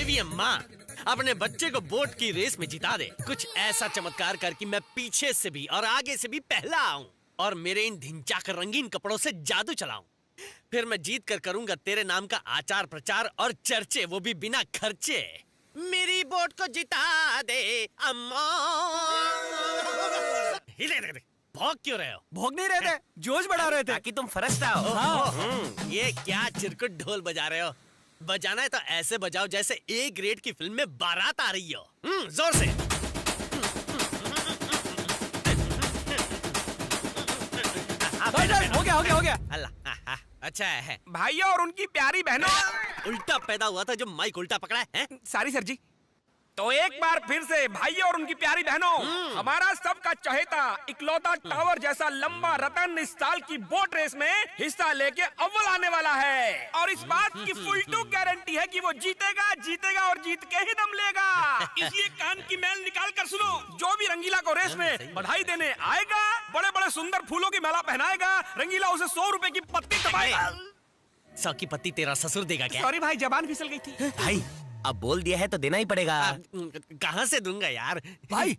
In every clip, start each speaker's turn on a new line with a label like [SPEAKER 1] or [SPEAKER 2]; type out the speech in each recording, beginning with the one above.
[SPEAKER 1] देवी माँ अपने बच्चे को बोट की रेस में जिता दे। कुछ ऐसा चमत्कार कर कि मैं पीछे से भी और आगे से भी पहला आऊं और मेरे इन धिंचाकर रंगीन कपड़ों से जादू चलाऊं। फिर मैं जीत कर करूंगा तेरे नाम का आचार प्रचार और चर्चे, वो भी बिना खर्चे। मेरी बोट को जिता दे अम्मा। भौंक क्यों रहे हो?
[SPEAKER 2] भोग नहीं रहे थे, जोश बढ़ा रहे थे
[SPEAKER 1] ताकि तुम फरसता हो।
[SPEAKER 2] हाँ।
[SPEAKER 1] ये क्या चिरकुट ढोल बजा रहे हो? बजाना है तो ऐसे बजाओ जैसे ए ग्रेड की फिल्म में बारात आ रही हो। जोर से।
[SPEAKER 2] हो गया।
[SPEAKER 1] अल्लाह, अच्छा है।
[SPEAKER 3] भाइयों और उनकी प्यारी बहनों,
[SPEAKER 1] उल्टा पैदा हुआ था जो माइक उल्टा पकड़ा है?
[SPEAKER 3] सारी सर जी। तो एक बार फिर से भाइयों और उनकी प्यारी बहनों, हमारा सबका चहेता इकलौता टावर जैसा लंबा रतन इस साल की बोट रेस में हिस्सा लेके अव्वल आने वाला है और इस बात की फुल टू गारंटी है कि वो जीतेगा और जीत के ही दम लेगा। इसलिए कान की मैल निकाल कर सुनो, जो भी रंगीला को रेस में बधाई देने आएगा, बड़े बड़े सुंदर फूलों की माला पहनाएगा, रंगीला उसे 100 रुपए की पत्ती टपाएगा।
[SPEAKER 1] 100 की पत्ती तेरा ससुर देगा क्या?
[SPEAKER 3] सॉरी भाई, जबान फिसल गई थी।
[SPEAKER 4] भाई अब बोल दिया है तो देना ही पड़ेगा।
[SPEAKER 1] कहाँ से दूंगा यार?
[SPEAKER 2] भाई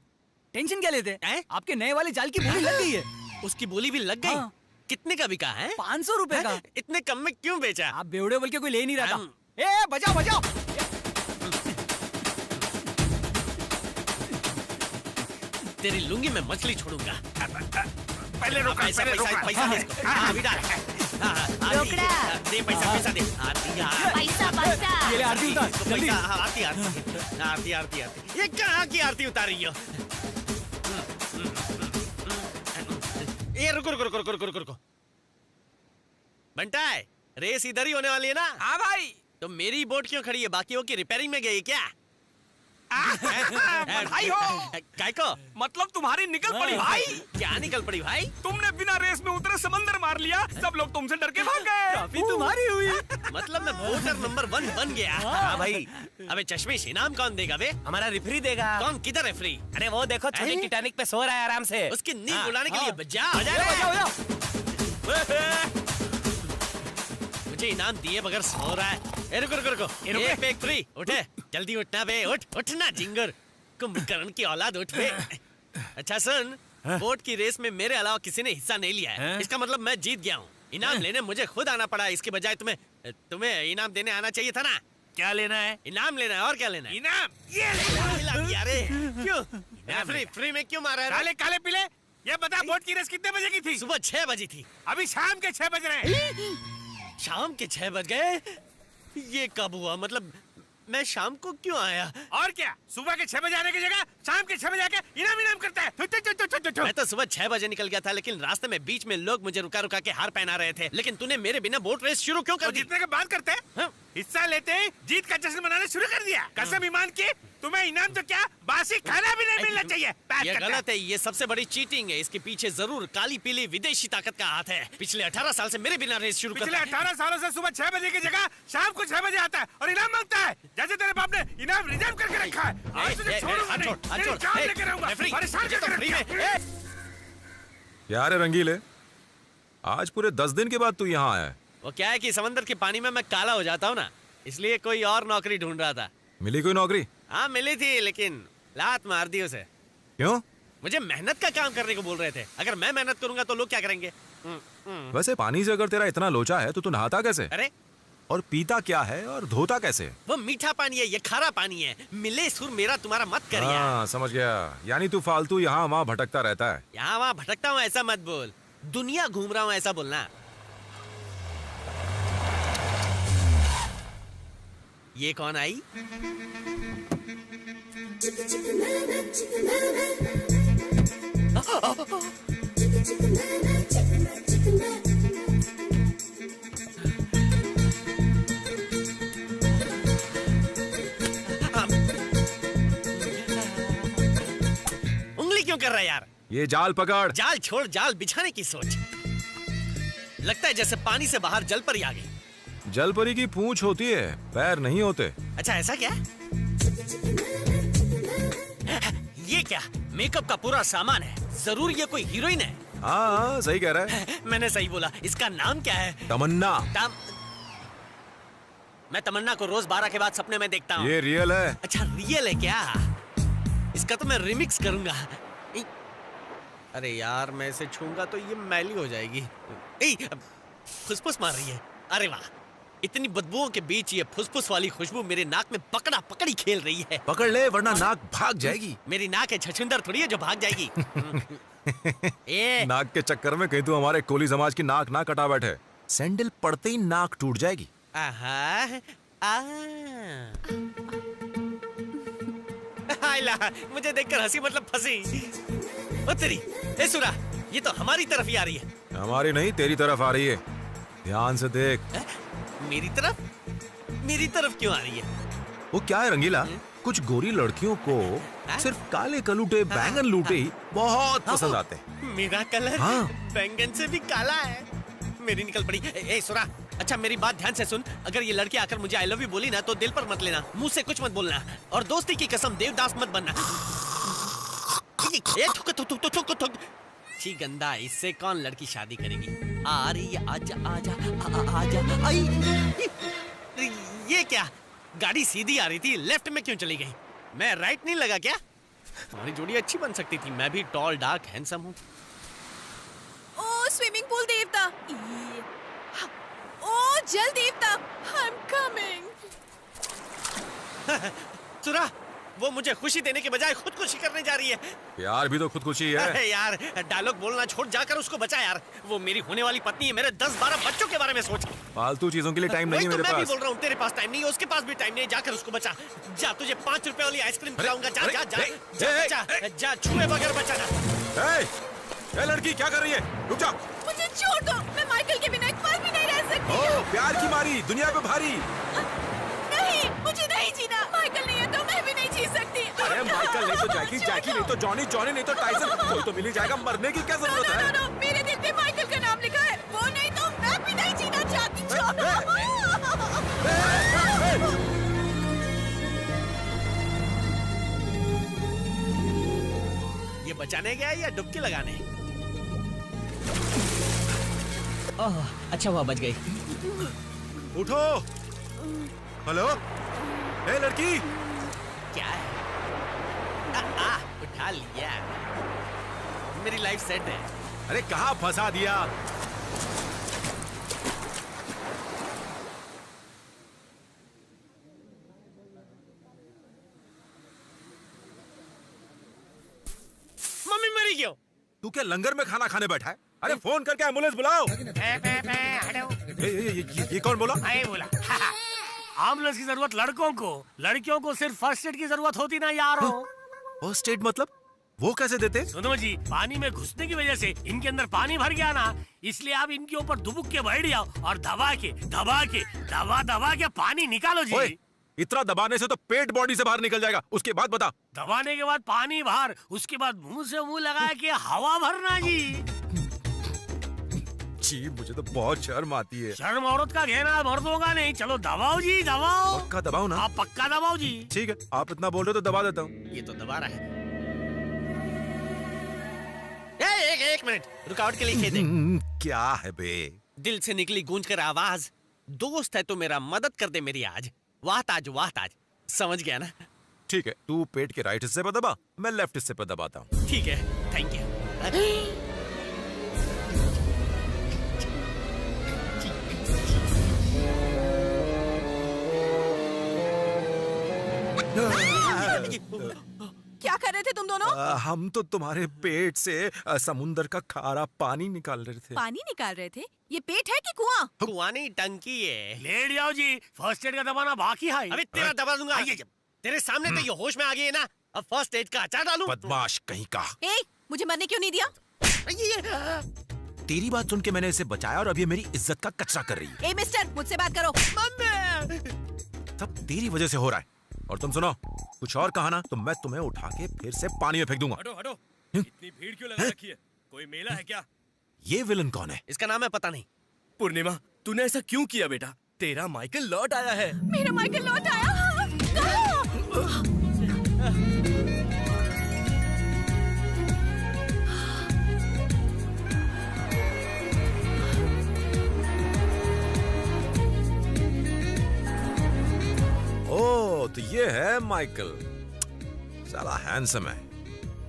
[SPEAKER 2] टेंशन क्या लेते
[SPEAKER 1] हैं?
[SPEAKER 2] आपके नए वाले जाल की बोली लग गई है।
[SPEAKER 1] उसकी बोली भी लग गई?
[SPEAKER 2] हाँ।
[SPEAKER 1] कितने का बिका है?
[SPEAKER 2] 500 रुपए का।
[SPEAKER 1] इतने कम में क्यों बेचा?
[SPEAKER 2] आप बेवड़े बोल के कोई ले नहीं रहा था।
[SPEAKER 1] हम-
[SPEAKER 2] ए बजाओ।
[SPEAKER 1] तेरी लुंगी में मछली छोड़ूंगा।
[SPEAKER 3] पहले रोका,
[SPEAKER 1] पैसा
[SPEAKER 3] पहले रोका।
[SPEAKER 1] पैसा दे इसको। हाँ, अभी डाल। हाँ,
[SPEAKER 5] रोकड़ा।
[SPEAKER 1] दे पैसा दे।
[SPEAKER 5] पैसा
[SPEAKER 2] ये ले आरती उतार,
[SPEAKER 1] इसको
[SPEAKER 2] जल्दी।
[SPEAKER 1] पैसा, हाँ, आरती। ये कहाँ की आरती उतार रही हो? ये रुको। बंटा है, रेस इधर ही होने वाली है ना?
[SPEAKER 3] हाँ भाई।
[SPEAKER 1] तो मेरी बोट क्यों खड़ी है? बाकियों की रिपेयरिंग में गई क्या?
[SPEAKER 3] बधाई हो।
[SPEAKER 1] काय को?
[SPEAKER 3] मतलब तुम्हारी निकल पड़ी भाई।
[SPEAKER 1] क्या निकल पड़ी भाई?
[SPEAKER 3] तुमने बिना रेस में उतरे समंदर मार लिया, सब लोग तुमसे डर के भाग गए।
[SPEAKER 2] ट्रॉफी तुम्हारी हुई।
[SPEAKER 1] मतलब मैं वोटर नंबर 1 बन गया।
[SPEAKER 4] हाँ भाई,
[SPEAKER 1] अबे चश्मिश, इनाम कौन देगा बे?
[SPEAKER 4] हमारा रेफरी देगा।
[SPEAKER 1] कौन? किधर रेफरी?
[SPEAKER 4] अरे वो देखो, छोटी
[SPEAKER 1] हैं?
[SPEAKER 4] टिटानिक पे सो रहा है आराम से।
[SPEAKER 1] उसकी नींद
[SPEAKER 4] हाँ,
[SPEAKER 1] उड़ाने के लिए बजा
[SPEAKER 2] बजाओ।
[SPEAKER 1] मुझे इनाम दिए बगैर सो रहा है। ए, रुको। एक पे एक फ्री। उठे, जल्दी उठना बे। उठना जिंगर, कुंभकर्ण की औलाद, उठ बे। अच्छा सुन, बोट की रेस में मेरे अलावा किसी ने हिस्सा नहीं लिया है। इसका मतलब मैं जीत गया हूँ। इनाम लेने मुझे खुद आना पड़ा। इसके बजाय तुम्हें इनाम देने आना चाहिए था ना?
[SPEAKER 4] क्या लेना है?
[SPEAKER 1] इनाम लेना है। और क्या लेना है?
[SPEAKER 3] इनाम ये
[SPEAKER 1] खिला दिया रे। क्यों? फ्री में क्यों मारा है?
[SPEAKER 3] काले काले पीले, ये बता बोट की रेस कितने बजे की थी?
[SPEAKER 1] सुबह 6 बजी थी।
[SPEAKER 3] अभी शाम के 6 बज रहे हैं।
[SPEAKER 1] शाम के 6 बज गए? ये कब हुआ? मतलब मैं शाम को क्यों आया?
[SPEAKER 3] और क्या, सुबह के 6 बजे आने की जगह शाम के 6 बजे आके इनाम करता है।
[SPEAKER 1] मैं तो सुबह 6 बजे निकल गया था, लेकिन रास्ते में बीच में लोग मुझे रुका के हार पहना रहे थे। लेकिन तूने मेरे बिना बोट रेस शुरू क्यों कर
[SPEAKER 3] तो
[SPEAKER 1] दी?
[SPEAKER 3] जीतने के बाद करते हैं।
[SPEAKER 1] हाँ?
[SPEAKER 3] हिस्सा लेते ही जीत का जश्न मनाना शुरू कर दिया। कसम ईमान की, तुम्हें इनाम तो क्या, बासी खाना भी नहीं मिलना चाहिए।
[SPEAKER 1] ये गलत है। ये सबसे बड़ी चीटिंग है। इसके पीछे जरूर काली पीली विदेशी ताकत का हाथ है। पिछले 18 साल से मेरे बिना रेस शुरू
[SPEAKER 3] पिछले
[SPEAKER 1] करता है।
[SPEAKER 3] 18 सालों से सुबह 6 बजे की जगह शाम को 6 बजे आता है और इनाम मांगता है। जैसे तेरे बाप ने इनाम रिजर्व करके रखा है। आज तुझे छोड़ूंगा नहीं, तेरी जान लेके रहूंगा, परेशान करके रखा है।
[SPEAKER 6] यार रंगीले, आज पूरे 10 दिन के बाद तू यहाँ आया है।
[SPEAKER 1] वो क्या है कि समंदर के पानी में मैं काला हो जाता हूँ ना, इसलिए कोई और नौकरी ढूंढ रहा था।
[SPEAKER 6] मिली कोई नौकरी?
[SPEAKER 1] हाँ मिली थी, लेकिन लात मार दी उसे।
[SPEAKER 6] क्यों?
[SPEAKER 1] मुझे मेहनत का काम करने को बोल रहे थे। अगर मैं मेहनत करूंगा तो लोग क्या करेंगे?
[SPEAKER 6] वैसे पानी से अगर तेरा इतना लोचा है तो तू नहाता कैसे?
[SPEAKER 1] अरे
[SPEAKER 6] और पीता क्या है और धोता कैसे?
[SPEAKER 1] वो मीठा पानी है, ये खारा पानी है। मिले सुर मेरा तुम्हारा मत कर यार।
[SPEAKER 6] हाँ समझ गया। यानी तू फालतू यहाँ वहाँ भटकता रहता है।
[SPEAKER 1] यहाँ वहाँ भटकता हूँ ऐसा मत बोल। दुनिया घूम रहा हूँ ऐसा बोलना। ये कौन आई? उंगली क्यों कर रहा है यार?
[SPEAKER 6] ये जाल पकड़।
[SPEAKER 1] जाल छोड़, जाल बिछाने की सोच। लगता है जैसे पानी से बाहर जल परी आ गई।
[SPEAKER 6] जलपरी की पूंछ होती है, पैर नहीं होते।
[SPEAKER 1] अच्छा ऐसा क्या? ये क्या? मेकअप का पूरा सामान है। जरूर ये कोई हीरोइन है।
[SPEAKER 6] हाँ सही कह रहा है।
[SPEAKER 1] मैंने सही बोला। इसका नाम क्या है?
[SPEAKER 6] तमन्ना।
[SPEAKER 1] मैं तमन्ना को रोज 12 के बाद सपने में देखता हूँ।
[SPEAKER 6] ये रियल है।
[SPEAKER 1] अच्छा रियल है क्या? इसका तो मैं रिमिक्स करूंगा। अरे यार मैं इसे छूंगा तो ये मैली हो जाएगी। फुसफुस मार रही है। अरे वाह, इतनी बदबुओं के बीच ये फुसफुस वाली खुशबू मेरे नाक में पकड़ा पकड़ी खेल रही है।
[SPEAKER 6] पकड़ ले वरना नाक भाग जाएगी।
[SPEAKER 1] मेरी नाक है छछुंदर थोड़ी है जो भाग जाएगी। ए
[SPEAKER 6] नाक के चक्कर में कहीं तू हमारे कोली समाज की नाक ना कटा बैठे। सैंडल पड़ते ही नाक टूट जाएगी।
[SPEAKER 1] आहा, आइला, मुझे देखकर हंसी मतलब फंसी। ओ तेरी, ए सुरा, ये तो हमारी तरफ ही आ रही है।
[SPEAKER 6] हमारी नहीं तेरी तरफ आ रही है। ध्यान से देख।
[SPEAKER 1] मेरी तरफ? मेरी तरफ क्यों आ रही है?
[SPEAKER 6] वो क्या है रंगीला, कुछ गोरी लड़कियों को सिर्फ काले कलूटे बैंगन लूटे ही बहुत पसंद आते हैं।
[SPEAKER 1] मेरा कलर
[SPEAKER 6] हाँ।
[SPEAKER 1] बैंगन से भी काला है। मेरी निकल पड़ी। ए सुरा, अच्छा मेरी बात ध्यान से सुन। अगर ये लड़की आकर मुझे आई लव यू बोली ना तो दिल पर मत लेना, मुंह से कुछ मत बोलना, और दोस्ती की कसम देवदास मत बनना। ए थुक थुक थुक थुक थुक। छी गंदा, इससे कौन लड़की शादी करेगी? आ रही है, आजा आजा आजा। आई, ये क्या? गाड़ी सीधी आ रही थी, लेफ्ट में क्यों चली गई? मैं राइट नहीं लगा क्या? हमारी जोड़ी अच्छी बन सकती थी। मैं भी टॉल डार्क हैंडसम हूँ।
[SPEAKER 5] ओ स्विमिंग पूल देवता, ओ जल देवता, आई एम कमिंग।
[SPEAKER 1] सुरा, वो मुझे खुशी देने के बजाय खुद खुशी करने जा रही है।
[SPEAKER 6] प्यार भी तो खुदकुशी है।
[SPEAKER 1] अरे यार, डायलॉग बोलना छोड़, जाकर उसको बचा यार। वो मेरी होने वाली पत्नी है, मेरे 10-12 बच्चों के बारे में सोच।
[SPEAKER 6] फालतू चीजों के लिए टाइम नहीं है
[SPEAKER 1] वही तो
[SPEAKER 6] मेरे
[SPEAKER 1] मैं भी
[SPEAKER 6] पास।
[SPEAKER 1] बोल रहा हूँ, तेरे पास टाइम नहीं है, उसके पास भी टाइम नहीं है। जाकर उसको बचा। जा, तुझे 5 रुपए वाली आइसक्रीम खिलाऊंगा। जा जा जा जा बचा, जा, छुए बगैर बचाना।
[SPEAKER 6] ए लड़की क्या कर रही है? रुक जा।
[SPEAKER 5] मुझे छोड़ दो, मैं माइकल के बिना एक पल भी नहीं रह सकती।
[SPEAKER 6] ओ, प्यार की मारी दुनिया पे भारी।
[SPEAKER 5] नहीं, मुझे नहीं जीना। माइकल नहीं है तो मैं भी नहीं जी सकती।
[SPEAKER 6] अरे माइकल नहीं तो जैकी, जैकी नहीं तो जॉनी, जॉनी नहीं तो टाइसन, कोई तो मिल ही जाएगा। मरने की क्या जरूरत है?
[SPEAKER 5] नो, मेरे दिल पे माइकल का नाम लिखा है। वो नहीं तो मैं भी नहीं जीना चाहती।
[SPEAKER 1] ये बचाने गया या डुबकी लगाने? ओह, अच्छा हुआ बच गई।
[SPEAKER 6] उठो। हेलो, ए लड़की।
[SPEAKER 1] क्या है? उठा लिया। मेरी लाइफ सेट है।
[SPEAKER 6] अरे कहाँ फंसा दिया?
[SPEAKER 1] मम्मी मरी क्यों?
[SPEAKER 6] तू क्या लंगर में खाना खाने बैठा है? अरे फोन करके एम्बुलेंस बुलाओ। ये कौन बोला?
[SPEAKER 7] बोला एम्बुलेंस की जरूरत लड़कों को, लड़कियों को सिर्फ फर्स्ट एड की जरूरत होती ना यारो।
[SPEAKER 6] फर्स्ट एड मतलब वो कैसे देते?
[SPEAKER 7] सुनो जी, पानी में घुसने की वजह से इनके अंदर पानी भर गया ना, इसलिए आप इनके ऊपर दुबुक के बैठ जाओ और दबा के पानी निकालो जी।
[SPEAKER 6] ओए, इतना दबाने से तो पेट बॉडी से बाहर निकल जाएगा। उसके बाद बता।
[SPEAKER 7] दबाने के बाद पानी बाहर, उसके बाद मुंह से मुंह लगा के हवा भरना जी।
[SPEAKER 6] जी मुझे तो बहुत शर्म आती है।
[SPEAKER 7] शर्म औरत का घेरा, मर्दों का नहीं। चलो दबाओ जी, दबाओ।
[SPEAKER 6] पक्का दबाओ ना?
[SPEAKER 7] आप पक्का दबाओ जी।
[SPEAKER 6] ठीक है, आप इतना बोल रहे हो तो दबा देता हूँ।
[SPEAKER 1] ये तो दबा रहा है। एक मिनट, रुकावट के लिए खेदे।
[SPEAKER 6] क्या है बे?
[SPEAKER 1] दिल से निकली गूंज कर आवाज, दोस्त है तो मेरा, मदद कर दे मेरी आज। वाह ताज, समझ गया ना?
[SPEAKER 6] ठीक है, तू पेट के राइट हिस्से पर दबा, मैं लेफ्ट हिस्से पर दबाता हूँ।
[SPEAKER 1] ठीक है, थैंक यू।
[SPEAKER 5] क्या कर रहे थे तुम दोनों?
[SPEAKER 6] हम तो तुम्हारे पेट से समुंदर का खारा पानी निकाल रहे थे।
[SPEAKER 5] पानी निकाल रहे थे? ये पेट है कि कुआं?
[SPEAKER 1] कुआं नहीं, टंकी है।
[SPEAKER 7] लेट जाओ जी, फर्स्ट एड का दबाना बाकी है।
[SPEAKER 1] अबे तेरा दबा दूंगा।
[SPEAKER 7] आइए जब।
[SPEAKER 1] तेरे सामने तो ये होश में आ गई है ना, अब फर्स्ट एड का अचार डालूं?
[SPEAKER 6] बदमाश कहीं का।
[SPEAKER 5] ए, मुझे मरने क्यों नहीं दिया?
[SPEAKER 6] तेरी बात सुन के मैंने इसे बचाया और अब ये मेरी इज्जत का कचरा कर रही है।
[SPEAKER 5] ए मिस्टर, मुझसे बात करो।
[SPEAKER 6] सब तेरी वजह से हो रहा है। और तुम सुनो, कुछ और कहा ना तो मैं तुम्हें उठा के फिर से पानी में फेंक दूंगा।
[SPEAKER 3] हटो हटो, इतनी भीड़ क्यों लगा रखी है? कोई मेला है क्या?
[SPEAKER 6] ये विलन कौन है?
[SPEAKER 1] इसका नाम है पता नहीं।
[SPEAKER 3] पूर्णिमा, तूने ऐसा क्यों किया बेटा? तेरा माइकल लौट आया है।
[SPEAKER 5] मेरा माइकल लौट आया? कहाँ?
[SPEAKER 6] तो ये है माइकल, साला हैंडसम है।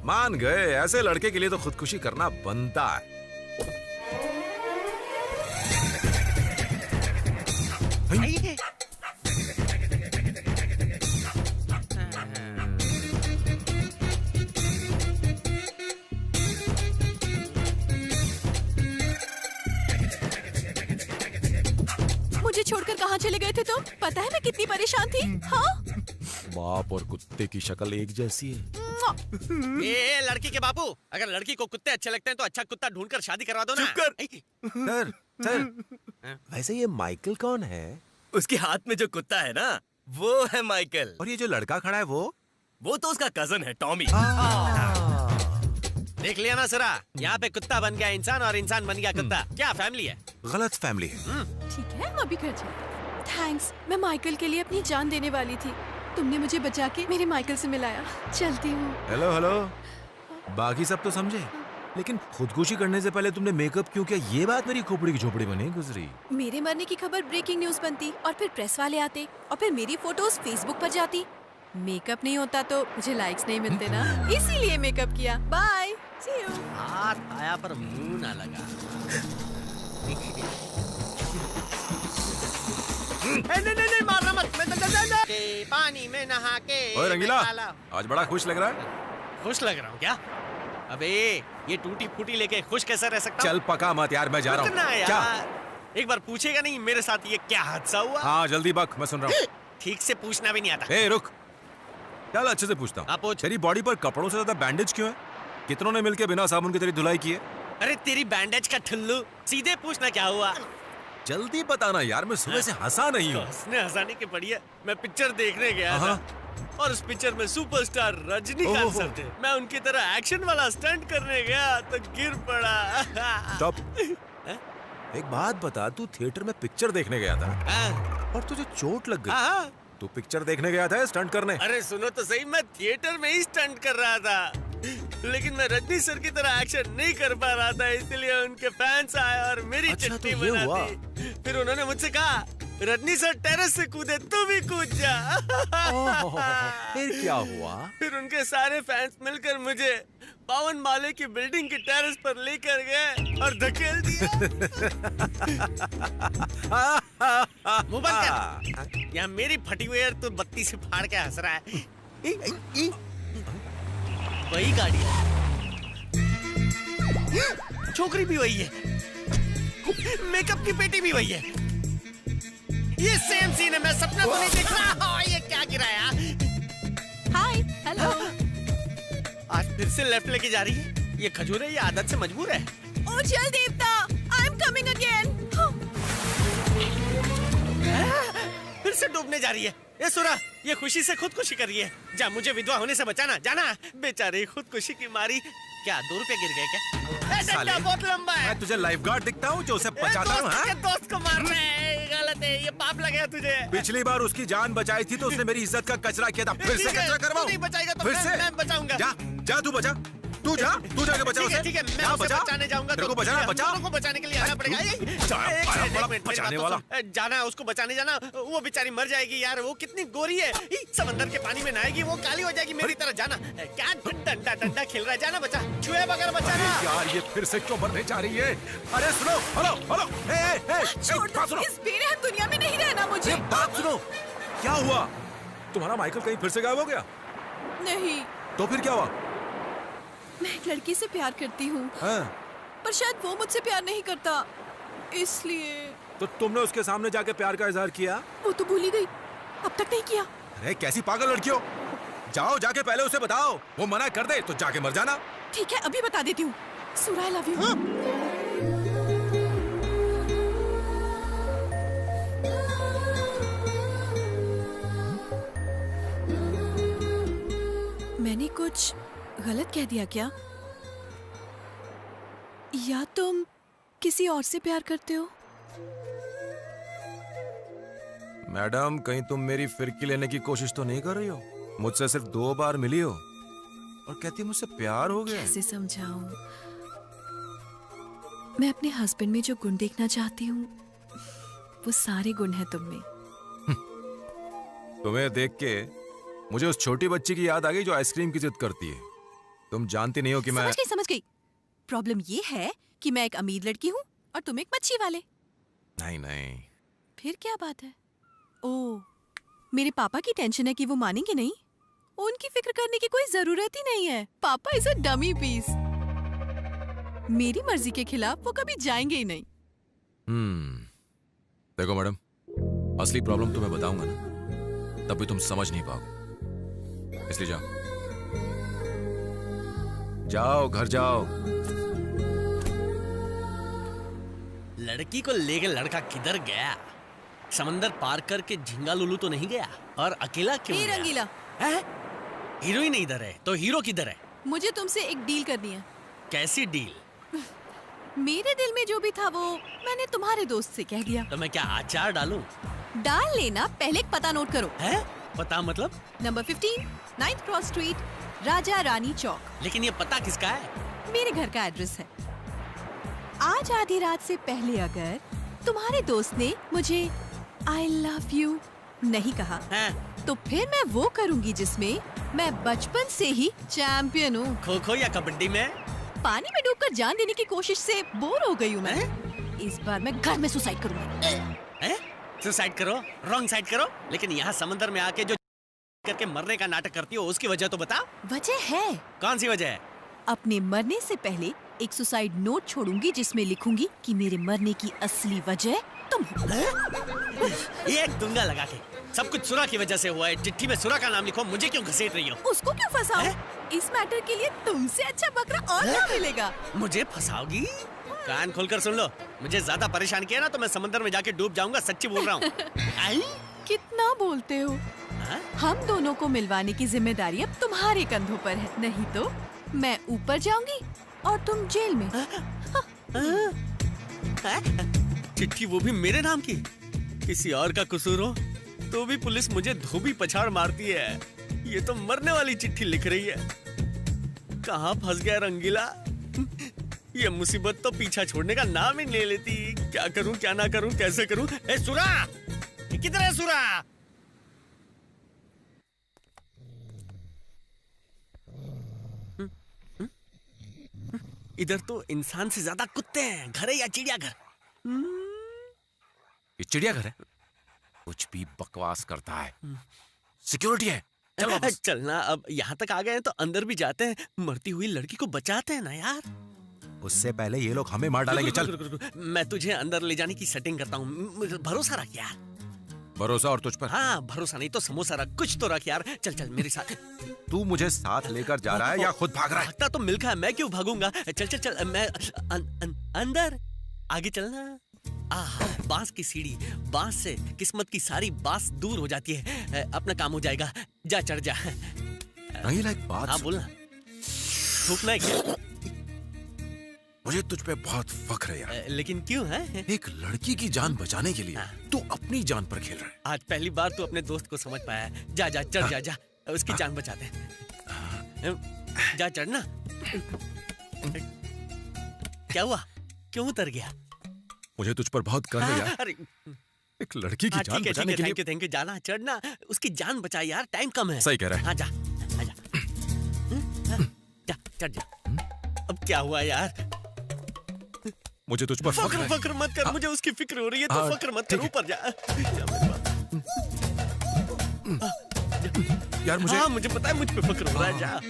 [SPEAKER 6] मान गए, ऐसे लड़के के लिए तो खुदकुशी करना बनता है।
[SPEAKER 1] आइए।
[SPEAKER 5] मुझे छोड़कर कहाँ चले गए थे तुम? पता है मैं कितनी परेशान थी। हाँ?
[SPEAKER 6] बाप और कुत्ते की शक्ल एक जैसी है।
[SPEAKER 1] ये लड़की के बापू, अगर लड़की को कुत्ते अच्छे लगते हैं तो अच्छा कुत्ता ढूंढकर शादी करवा दो ना।
[SPEAKER 2] चुप कर।
[SPEAKER 6] सर, सर, वैसे ये माइकल कौन है?
[SPEAKER 2] उसके हाथ में जो कुत्ता है ना, वो है माइकल।
[SPEAKER 6] और ये जो लड़का खड़ा है
[SPEAKER 2] वो तो उसका कजन है टॉमी।
[SPEAKER 1] देख लिया ना सरा, यहाँ पे कुत्ता बन गया इंसान और इंसान बन गया कुत्ता। क्या फैमिली है?
[SPEAKER 6] गलत फैमिली है।
[SPEAKER 5] ठीक है, हम अभी घर चलते। थैंक्स, मैं माइकल के लिए अपनी जान देने वाली थी। तुमने मुझे बचा के मेरे माइकल से मिलाया। चलती हूँ।
[SPEAKER 6] हेलो हेलो, बाकी सब तो समझे, लेकिन खुदकुशी करने से पहले तुमने मेकअप क्यों किया? ये बात मेरी खोपड़ी की झोपड़ी में नहीं गुजरी।
[SPEAKER 5] मेरे मरने की खबर ब्रेकिंग न्यूज बनती और फिर प्रेस वाले आते और फिर मेरी फोटोज फेसबुक पर जाती। मेकअप नहीं होता तो मुझे लाइक्स नहीं मिलते ना, इसीलिए मेकअप किया। Bye, see you.
[SPEAKER 1] हाथ आया पर मुंह ना लगा। नहीं मारना मत। के पानी में नहा के
[SPEAKER 6] ओए रंगीला,
[SPEAKER 1] मैं काला।
[SPEAKER 6] आज बड़ा खुश लग रहा है।
[SPEAKER 1] खुश लग रहा हूँ क्या? अबे ये टूटी फूटी लेके खुश कैसे रह सकता हूँ?
[SPEAKER 6] चल पका मत यार, मैं जा रहा
[SPEAKER 1] रुकना
[SPEAKER 6] हूँ।
[SPEAKER 1] यार।
[SPEAKER 6] क्या?
[SPEAKER 1] एक बार पूछेगा नहीं मेरे साथ ये क्या हादसा हुआ?
[SPEAKER 6] हाँ जल्दी बक, मैं सुन रहा हूँ।
[SPEAKER 1] ठीक से पूछना भी नहीं आता।
[SPEAKER 6] ए रुक, चल अच्छे से पूछता
[SPEAKER 1] हाँ,
[SPEAKER 6] हूँ।
[SPEAKER 1] पूछ।
[SPEAKER 6] तेरी बॉडी पर कपड़ों से ज्यादा बैंडेज क्यों है? कितनों ने मिलके बिना साबुन की तेरी धुलाई की है?
[SPEAKER 1] अरे तेरी बैंडेज का ठुल्लू, सीधे पूछना क्या हुआ?
[SPEAKER 6] जल्दी बताना यार, मैं सुबह से हंसा नहीं हूँ।
[SPEAKER 1] उसने हंसाने की पड़ी है। मैं पिक्चर देखने गया था और उस पिक्चर में सुपरस्टार रजनीकांत
[SPEAKER 6] ओहो।
[SPEAKER 1] सर थे। मैं उनकी तरह एक्शन वाला स्टंट करने गया तो गिर पड़ा।
[SPEAKER 6] स्टॉप। एक बात बता, तू थिएटर में पिक्चर देखने गया था
[SPEAKER 1] हाँ,
[SPEAKER 6] और तुझे चोट लग गई।
[SPEAKER 1] हाँ।
[SPEAKER 6] तू पिक्चर देखने गया था या स्टंट करने?
[SPEAKER 1] अरे सुनो तो सही, मैं थिएटर में ही स्टंट कर रहा था, लेकिन मैं रजनी सर की तरह एक्शन नहीं कर पा रहा था, इसलिए उनके फैंस आए और मेरी
[SPEAKER 6] अच्छा,
[SPEAKER 1] चट्टी
[SPEAKER 6] तो ये
[SPEAKER 1] बना
[SPEAKER 6] हुआ।
[SPEAKER 1] दी। फिर उन्होंने मुझसे कहा, रजनी सर टेरेस से कूदे, तू भी कूद जा।
[SPEAKER 6] फिर क्या हुआ?
[SPEAKER 1] फिर उनके सारे फैंस मिलकर मुझे 52 माले की बिल्डिंग की टेरेस पर लेकर गए और धकेल दिया। मुंह बंद कर। यहाँ मेरी फटी हुई है, तू बत्ती से फाड़ के हंस रहा है। वही गाड़ी है, छोकरी भी वही है, मेकअप की पेटी भी वही है। ये सेम सीन है, मैं सपना तो नहीं देख रहा। ये क्या गिराया?
[SPEAKER 5] हाय, हेलो।
[SPEAKER 1] आज फिर से लेफ्ट लेके जा रही है। ये खजूर है, ये आदत से मजबूर है।
[SPEAKER 5] ओ जल देवता, आई एम कमिंग अगेन।
[SPEAKER 1] फिर से डूबने जा रही है। ये सुरा, ये खुशी से खुदकुशी कर रही है। जा, मुझे विधवा होने से बचाना, जाना। बेचारी खुदकुशी की मारी। क्या 2 रुपए गिर गए क्या? ऐसा
[SPEAKER 6] साले,
[SPEAKER 1] क्या बहुत लंबा है।
[SPEAKER 6] मैं तुझे लाइफगार्ड दिखता हूँ जो उसे बचाता हूँ?
[SPEAKER 1] दोस्त के
[SPEAKER 6] हाँ?
[SPEAKER 1] दोस्त को मार रहा है, ये गलत है, ये पाप लगा तुझे।
[SPEAKER 6] पिछली बार उसकी जान बचाई थी तो उसने मेरी इज्जत का कचरा किया था। फिर से
[SPEAKER 1] ठीक है,
[SPEAKER 6] कचरा
[SPEAKER 1] तू
[SPEAKER 6] करवाऊं?
[SPEAKER 1] नहीं बचाएगा तो
[SPEAKER 6] फिर से
[SPEAKER 1] मैं बचाऊंगा।
[SPEAKER 6] जा, जा तू बचा, तू जा, तू जाके बचा
[SPEAKER 1] ठीक है,
[SPEAKER 6] उसे।
[SPEAKER 1] ठीक है, मैं
[SPEAKER 6] जा,
[SPEAKER 1] उसे
[SPEAKER 6] बचा।
[SPEAKER 1] बचाने जाऊंगा
[SPEAKER 6] तेरे
[SPEAKER 1] तो
[SPEAKER 6] को बचाना, बचा।
[SPEAKER 1] दोनों को बचाने के लिए आना पड़ेगा।
[SPEAKER 6] जा,
[SPEAKER 1] एक
[SPEAKER 6] बड़ा
[SPEAKER 1] मिनट, मेरी
[SPEAKER 6] बचाने
[SPEAKER 1] बात
[SPEAKER 6] वाला।
[SPEAKER 1] तो सुन। जाना, उसको बचाने जाना। वो बेचारी मर जाएगी यार, वो कितनी गोरी है। समंदर के पानी में नहाएगी, वो काली हो जाएगी मेरी तरह। जाना, क्या डंडा डंडा खेल रहा है? जाना, बचा, छुए बगैर बचाना।
[SPEAKER 6] यार ये फिर से क्यों मरने जा रही है? अरे सुनो, हेलो हेलो,
[SPEAKER 5] छोड़ दो,
[SPEAKER 6] बात सुनो,
[SPEAKER 5] इस बेरहम दुनिया में नहीं रहना मुझे।
[SPEAKER 6] ये बात सुनो, क्या हुआ? तुम्हारा माइकल कहीं फिर से गायब हो गया?
[SPEAKER 5] नहीं,
[SPEAKER 6] तो फिर क्या हुआ?
[SPEAKER 5] मैं एक लड़की से प्यार करती हूँ,
[SPEAKER 6] हाँ,
[SPEAKER 5] पर शायद वो मुझसे प्यार नहीं करता, इसलिए।
[SPEAKER 6] तो तुमने उसके सामने जाके प्यार का इजहार किया?
[SPEAKER 5] वो तो भूल ही गई, अब तक नहीं किया।
[SPEAKER 6] अरे कैसी पागल लड़की हो? जाओ, जाके पहले उसे बताओ। वो मना कर दे तो जाके मर जाना।
[SPEAKER 5] ठीक है, अभी बता देती हूँ। सुरा, आई लव यू। मैंने कुछ गलत कह दिया क्या? या तुम किसी और से प्यार करते हो?
[SPEAKER 6] मैडम, कहीं तुम मेरी फिरकी लेने की कोशिश तो नहीं कर रही हो? मुझसे सिर्फ 2 बार मिली हो और कहती मुझसे प्यार हो गया।
[SPEAKER 5] कैसे समझाऊं? मैं अपने हस्बैंड में जो गुण देखना चाहती हूँ, वो सारे गुण हैं तुम में।
[SPEAKER 6] तुम्हें देख के मुझे उस छोटी बच्ची की याद आ गई जो आइसक्रीम की जिद करती है। तुम जानती नहीं हो कि मैं
[SPEAKER 5] समझ गई। प्रॉब्लम ये है कि मैं एक अमीर लड़की हूँ और तुम एक मच्छी वाले।
[SPEAKER 6] नहीं नहीं,
[SPEAKER 5] फिर क्या बात है? ओह, मेरे पापा की टेंशन है कि वो मानेंगे नहीं। उनकी फिक्र करने की कोई जरूरत ही नहीं है। पापा इज अ डमी पीस। मेरी मर्जी के खिलाफ वो कभी जाएंगे ही नहीं।
[SPEAKER 6] देखो मैडम, असली प्रॉब्लम तुम्हें बताऊंगा ना, तब भी तुम समझ नहीं पाओगे। इसलिए जाओ, जाओ घर जाओ।
[SPEAKER 1] लड़की को लेकर लड़का किधर गया? समंदर पार करके झिंगा लुलू तो नहीं गया? और अकेला क्यों
[SPEAKER 5] हे
[SPEAKER 1] गया?
[SPEAKER 5] रंगीला,
[SPEAKER 1] हैं? हीरोइन इधर है तो हीरो किधर है?
[SPEAKER 5] मुझे तुमसे एक डील करनी है।
[SPEAKER 1] कैसी डील?
[SPEAKER 5] मेरे दिल में जो भी था वो मैंने तुम्हारे दोस्त से कह दिया।
[SPEAKER 1] तो मैं क्या आचार डालूं?
[SPEAKER 5] डाल लेना, पहले एक पता नोट करो।
[SPEAKER 1] है? पता मतलब?
[SPEAKER 5] Number 15, 9th cross street, Raja Rani चौक।
[SPEAKER 1] लेकिन ये पता किसका है?
[SPEAKER 5] मेरे घर का एड्रेस है। आज आधी रात से पहले अगर तुम्हारे दोस्त ने मुझे आई लव यू नहीं कहा,
[SPEAKER 1] हैं?
[SPEAKER 5] तो फिर मैं वो करूंगी जिसमें मैं बचपन से ही चैंपियन हूँ।
[SPEAKER 1] खो खो या कबड्डी में?
[SPEAKER 5] पानी में डूबकर जान देने की कोशिश से बोर हो गई हूँ मैं। इस बार मैं घर में सुसाइड करूंगी।
[SPEAKER 1] हैं? सुसाइड करो, रॉन्ग साइड करो, लेकिन यहाँ समंदर में आके जो करके मरने का नाटक करती हो उसकी वजह तो बता।
[SPEAKER 5] वजह है,
[SPEAKER 1] कौन सी वजह है?
[SPEAKER 5] अपने मरने से पहले एक सुसाइड नोट छोड़ूंगी जिसमें लिखूंगी कि मेरे मरने की असली वजह तुम हो।
[SPEAKER 1] एक दूंगा लगा के। सब कुछ सुरा की वजह से हुआ है। चिट्ठी में सुरा का नाम लिखो, मुझे क्यों घसीट रही हो?
[SPEAKER 5] उसको क्यों फंसाओ? इस मैटर के लिए तुमसे अच्छा बकरा और क्या मिलेगा?
[SPEAKER 1] मुझे फंसाओगी? कान खोलकर सुन लो, मुझे ज्यादा परेशान किया ना तो मैं समंदर में जाके डूब जाऊंगा। सच्ची बोल रहा हूँ।
[SPEAKER 5] कितना बोलते हो?
[SPEAKER 1] हाँ?
[SPEAKER 5] हम दोनों को मिलवाने की जिम्मेदारी अब तुम्हारे कंधों पर है। नहीं तो मैं ऊपर जाऊंगी और तुम जेल में।
[SPEAKER 1] चिट्ठी वो भी मेरे नाम की? किसी और का कसूर हो तो भी पुलिस मुझे धोबी पछाड़ मारती है। ये तो मरने वाली चिट्ठी लिख रही है। कहाँ फंस गया रंगीला? ये मुसीबत तो पीछा छोड़ने का नाम ही नहीं लेती। क्या करूं, क्या ना करूं, कैसे करूं? ए सुरा, ये किधर है सुरा? इधर तो इंसान से ज्यादा कुत्ते हैं। घर है या चिड़ियाघर?
[SPEAKER 6] ये चिड़ियाघर है? कुछ भी बकवास करता है। सिक्योरिटी है। चल वापस।
[SPEAKER 1] चलना, अब यहाँ तक आ गए हैं तो अंदर भी जाते हैं। मरती हुई लड़की को बचाते हैं ना यार।
[SPEAKER 6] उससे पहले ये लोग हमें मार डालेंगे। चल।
[SPEAKER 1] रुक। मैं तुझे अंदर ले जाने की सेटिंग करता हूँ। भरोसा रख यार।
[SPEAKER 6] भरोसा और तुझ पर?
[SPEAKER 1] हाँ, भरोसा नहीं तो समोसा रख, कुछ तो रख यार। चल चल मेरे साथ।
[SPEAKER 6] तू मुझे साथ लेकर जा रहा है या खुद भाग रहा है?
[SPEAKER 1] भागता तो मिल्खा है, मैं क्यों भागूंगा? चल चल चल, मैं अंदर। आगे चलना। बांस की सीढ़ी, बांस से किस्मत की सारी बांस दूर हो जाती है। अपना काम हो जाएगा। जा, चढ़ जा।
[SPEAKER 6] रंगीला, एक बात
[SPEAKER 1] हाँ
[SPEAKER 6] सुन।
[SPEAKER 1] बोलना। थूकना है क्या?
[SPEAKER 6] मुझे तुझ पे बहुत फख्र है यार।
[SPEAKER 1] लेकिन क्यों है?
[SPEAKER 6] एक लड़की की जान बचाने के लिए
[SPEAKER 1] हाँ।
[SPEAKER 6] तू अपनी जान पर खेल रहा है।
[SPEAKER 1] आज पहली बार तू अपने दोस्त को समझ पाया है। जा जा, चढ़ जा, उसकी जान बचा दे। जा, चढ़ना। क्या हुआ? क्यों उतर गया?
[SPEAKER 6] मुझे तुझ पर बहुत गर्व है यार।
[SPEAKER 1] अरे
[SPEAKER 6] एक लड़की की जान बचाने के लिए।
[SPEAKER 1] Thank you. जाना, चढ़ना, उसकी जान बचा यार। टाइम कम है।
[SPEAKER 6] सही कह रहा है।
[SPEAKER 1] हाँ जा, जा, चढ़ जा। अब क्या हुआ यार?
[SPEAKER 6] मुझे तुझ पर फख्र है।
[SPEAKER 1] फक्र मत कर। मुझे उसकी फिक्र हो रही है तो
[SPEAKER 6] हाँ,
[SPEAKER 1] फक्र मत कर।
[SPEAKER 6] ठीक है।
[SPEAKER 1] ऊपर जा।
[SPEAKER 6] यार मुझे
[SPEAKER 1] हाँ, मुझे पता है मुझ पे फक्र हो रहा है। जा।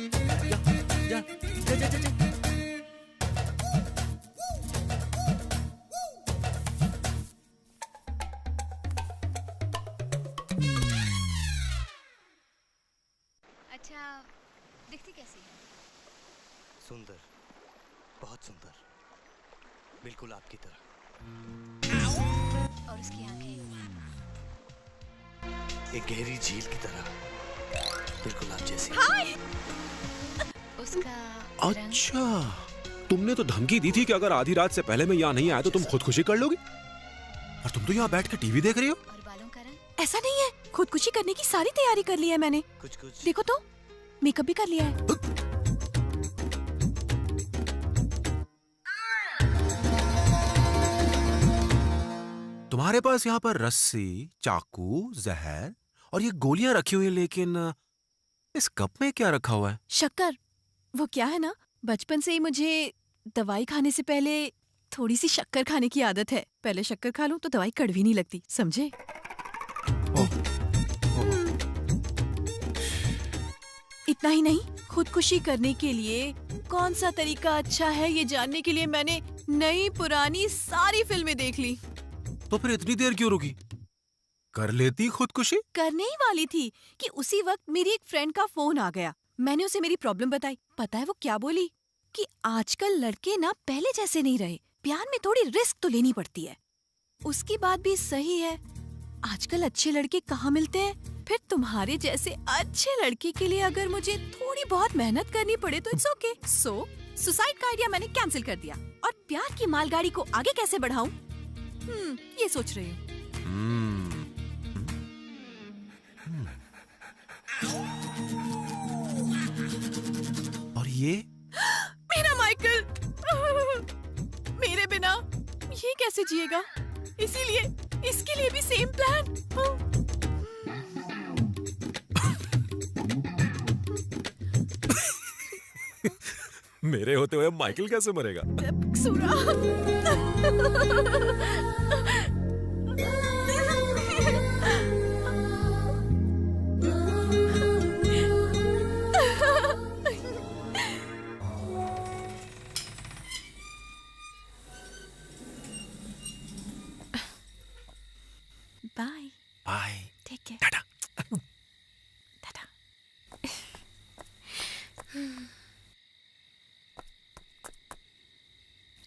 [SPEAKER 8] अच्छा, दिखती कैसी है?
[SPEAKER 2] सुंदर, बहुत सुंदर, बिल्कुल आपकी तरह।
[SPEAKER 8] और उसकी आंखें?
[SPEAKER 2] एक गहरी झील की तरह, बिल्कुल आप जैसी।
[SPEAKER 8] उसका रंग?
[SPEAKER 9] अच्छा, तुमने तो धमकी दी थी कि अगर आधी रात से पहले मैं यहाँ नहीं आया तो तुम खुदकुशी कर लोगी।
[SPEAKER 6] और तुम तो यहाँ बैठ के टीवी देख रही हो।
[SPEAKER 8] और बालों का रंग?
[SPEAKER 5] ऐसा नहीं है, खुदकुशी करने की सारी तैयारी कर ली है मैंने।
[SPEAKER 2] कुछ
[SPEAKER 5] देखो तो, मेकअप भी कर लिया है।
[SPEAKER 6] तुम्हारे पास यहाँ पर रस्सी, चाकू, जहर और ये गोलियां रखी हुई हैं, लेकिन इस कप में क्या रखा हुआ है?
[SPEAKER 5] शक्कर। वो क्या है ना, बचपन से ही मुझे दवाई खाने से पहले थोड़ी सी शक्कर खाने की आदत है। पहले शक्कर खा लूं तो दवाई कड़वी नहीं लगती, समझे? इतना ही नहीं, खुदकुशी करने के लिए कौन सा तरीका अच्छा है ये जानने के लिए मैंने नई पुरानी सारी फिल्में देख ली।
[SPEAKER 6] तो फिर इतनी देर क्यों रुकी? कर लेती खुदकुशी।
[SPEAKER 5] करने ही वाली थी कि उसी वक्त मेरी एक फ्रेंड का फोन आ गया। मैंने उसे मेरी प्रॉब्लम बताई। पता है वो क्या बोली? कि आजकल लड़के ना पहले जैसे नहीं रहे, प्यार में थोड़ी रिस्क तो लेनी पड़ती है। उसकी बात भी सही है, आजकल अच्छे लड़के कहाँ मिलते हैं। फिर तुम्हारे जैसे अच्छे लड़के के लिए अगर मुझे थोड़ी बहुत मेहनत करनी पड़े तो इट्स ओके। सो सुसाइड का आइडिया मैंने कैंसिल कर दिया और प्यार की मालगाड़ी को आगे कैसे बढ़ाऊं, ये सोच रही हूँ।
[SPEAKER 6] और ये
[SPEAKER 5] मेरा माइकल मेरे बिना ये कैसे जिएगा? इसीलिए इसके लिए भी सेम प्लान।
[SPEAKER 6] मेरे होते हुए माइकल कैसे मरेगा?
[SPEAKER 5] सूरा bye
[SPEAKER 6] bye.
[SPEAKER 5] Take care.
[SPEAKER 6] Tata.
[SPEAKER 5] Tata.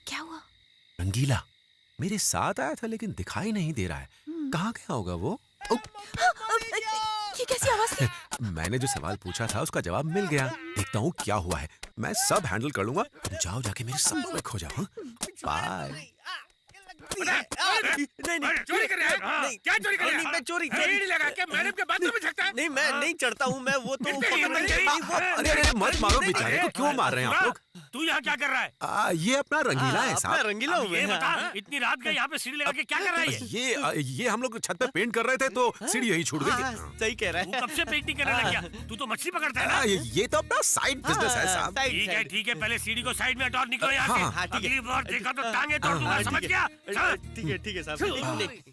[SPEAKER 5] क्या हुआ?
[SPEAKER 6] रंगीला मेरे साथ आया था लेकिन दिखाई नहीं दे रहा है। कहाँ गया होगा वो?
[SPEAKER 5] ये कैसी आवाज थी?
[SPEAKER 6] मैंने जो सवाल पूछा था उसका जवाब मिल गया। देखता हूँ क्या हुआ है। मैं सब हैंडल कर लूंगा। जाओ जाके मेरे सपनों में खो जाओ। हाँ? बाय।
[SPEAKER 1] नहीं
[SPEAKER 3] चोरी कर रहा है?
[SPEAKER 1] नहीं,
[SPEAKER 3] क्या चोरी कर रहा है?
[SPEAKER 1] नहीं, मैं चोरी
[SPEAKER 3] रेडी लगा के मैडम के बाथरूम में झकता है?
[SPEAKER 1] नहीं, मैं नहीं चढ़ता हूँ। मैं वो तो
[SPEAKER 6] अरे अरे मत मारो बेचारे को, क्यों मार रहे हैं आप लोग?
[SPEAKER 7] तू यहाँ क्या कर रहा है?
[SPEAKER 6] ये अपना रंगीला है
[SPEAKER 1] अपना
[SPEAKER 6] साहब।
[SPEAKER 1] रंगीला
[SPEAKER 7] अब
[SPEAKER 1] हुए
[SPEAKER 7] ये
[SPEAKER 1] हैं,
[SPEAKER 7] बता,
[SPEAKER 1] हाँ।
[SPEAKER 7] इतनी रात का यहाँ पे सीढ़ी लगा के क्या कर रहा है ये?
[SPEAKER 6] ये हम लोग छत पे पेंट कर रहे थे तो सीढ़ी यही छूट गई
[SPEAKER 1] हाँ,
[SPEAKER 6] थी।
[SPEAKER 1] सही कह रहा
[SPEAKER 7] तू
[SPEAKER 1] है।
[SPEAKER 7] कब से पेंटिंग करने लग गया? तू तो मछली पकड़ता है ना?
[SPEAKER 6] ये तो अपना साइड बिजनेस है साहब।
[SPEAKER 1] साइड,
[SPEAKER 7] ठीक है
[SPEAKER 1] साइड।
[SPEAKER 7] ठीक है, पहले सीढ़ी को साइड में हटो और निकलो यहाँ
[SPEAKER 6] हाँ,
[SPEAKER 7] से।
[SPEAKER 1] हाँ, ठीक है।
[SPEAKER 7] अगली बार देखा तो टांगे तोड़ दूंगा,
[SPEAKER 1] हाँ,
[SPEAKER 7] समझ
[SPEAKER 1] ठीक
[SPEAKER 7] गया?
[SPEAKER 1] है।
[SPEAKER 7] चल।
[SPEAKER 1] ठीक है साहब। नहीं, नहीं।